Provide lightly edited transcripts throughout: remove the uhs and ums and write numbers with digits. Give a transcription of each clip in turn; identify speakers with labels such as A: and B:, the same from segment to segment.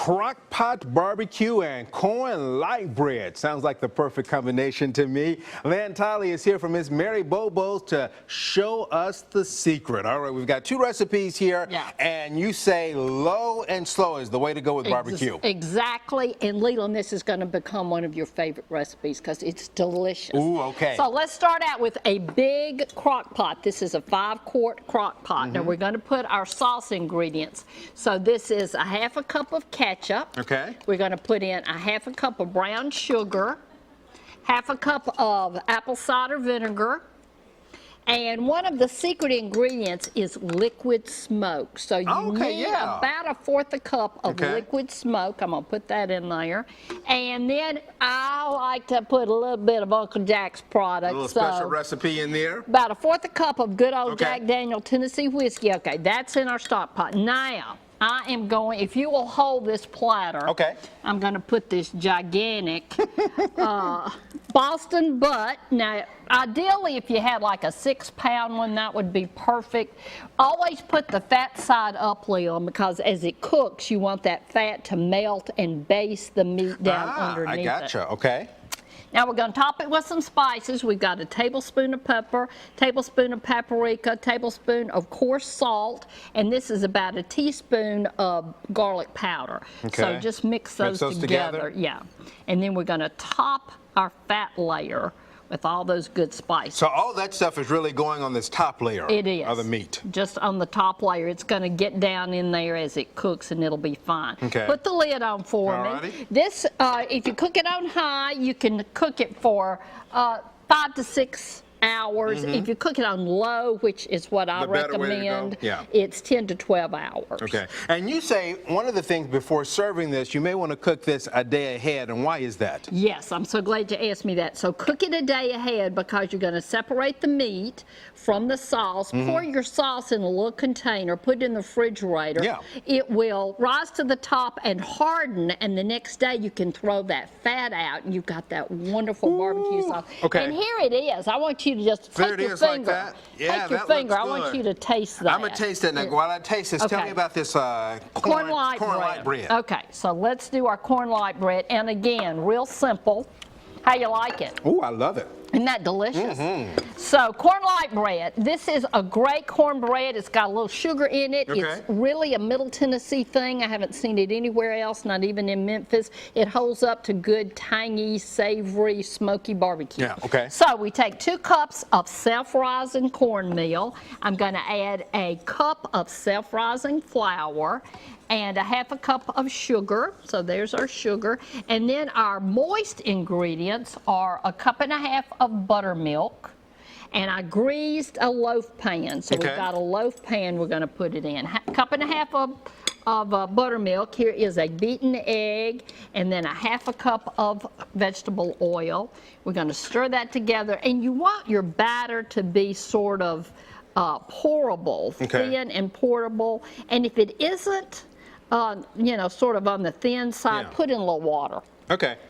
A: Crock pot barbecue and corn light bread. Sounds like the perfect combination to me. Lynne Tolley is here from Miss Mary Bobo's to show us the secret. All right, we've got two recipes here, and you say low and slow is the way to go with barbecue.
B: Exactly, and Leland, this is going to become one of your favorite recipes because it's delicious.
A: Ooh, okay.
B: So let's start out with a big crock pot. This is a 5-quart crock pot. Now we're going to put our sauce ingredients. So this is a half a cup of ketchup.
A: Okay.
B: We're going to put in a half a cup of brown sugar, half a cup of apple cider vinegar, and one of the secret ingredients is liquid smoke. So you need about a fourth a cup of liquid smoke. I'm going to put that in there. And then I like to put a little bit of Uncle Jack's product.
A: A little special recipe in there.
B: About a fourth a cup of good old Jack Daniel Tennessee whiskey. Okay, that's in our stock pot. Now, I am going, if you will hold this platter, I'm going to put this gigantic Boston butt. Now, ideally, if you had like a 6-pound one, that would be perfect. Always put the fat side up, Leon, because as it cooks, you want that fat to melt and base the meat down underneath it.
A: I gotcha, okay.
B: Now we're going to top it with some spices. We've got a tablespoon of pepper, tablespoon of paprika, tablespoon of coarse salt, and this is about a teaspoon of garlic powder. So just mix those together. Yeah. And then we're going to top our fat layer with all those good spices.
A: So all that stuff is really going on this top layer of the meat.
B: Just on the top layer. It's going to get down in there as it cooks and it'll be fine.
A: Okay.
B: Put the lid on for me. This, if you cook it on high, you can cook it for 5 to 6 hours. If you cook it on low, which is what I recommend, it's 10 to 12 hours.
A: Okay. And you say one of the things before serving this, you may want to cook this a day ahead, and why is that?
B: Yes, I'm so glad you asked me that. So cook it a day ahead because you're going to separate the meat from the sauce. Pour your sauce in a little container, put it in the refrigerator. It will rise to the top and harden, and the next day you can throw that fat out, and you've got that wonderful barbecue sauce. And here it is. I want you to just take your finger.
A: Like that. Yeah,
B: take your finger. I want you to taste that.
A: I'm going to taste it. Now, while I taste this, tell me about this corn light bread.
B: Okay, so let's do our corn light bread. And again, real simple. How you like it?
A: Oh, I love it.
B: Isn't that delicious? So corn light bread, this is a great cornbread. It's got a little sugar in it. It's really a Middle Tennessee thing. I haven't seen it anywhere else, not even in Memphis. It holds up to good, tangy, savory, smoky barbecue. So we take 2 cups of self-rising cornmeal. I'm going to add a cup of self-rising flour and a half a cup of sugar. So there's our sugar. And then our moist ingredients are a cup and a half of buttermilk. And I greased a loaf pan. So we've got a loaf pan we're going to put it in. Cup and a half of buttermilk. Here is a beaten egg and then a half a cup of vegetable oil. We're going to stir that together. And you want your batter to be sort of pourable, thin and pourable. And if it isn't, you know, sort of on the thin side, put in a little water.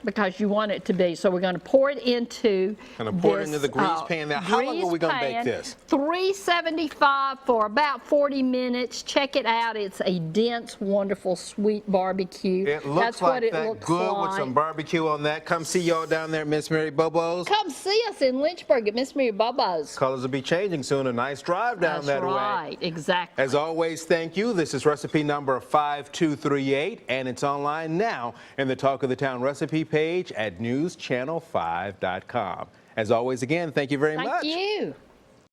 B: Because you want it to be. So we're going to pour it into
A: the grease pan. Now, how long are we going to bake this?
B: 375 for about 40 minutes. Check it out. It's a dense, wonderful, sweet barbecue.
A: It looks like that good with some barbecue on that. Come see y'all down there at Miss Mary Bobo's.
B: Come see us in Lynchburg at Miss Mary Bobo's.
A: Colors will be changing soon. A nice drive down that way.
B: That's right. Exactly.
A: As always, thank you. This is recipe number 5238, and it's online now in the Talk of the Town recipe page at newschannel5.com. As always, again, thank you very much.
B: Thank you.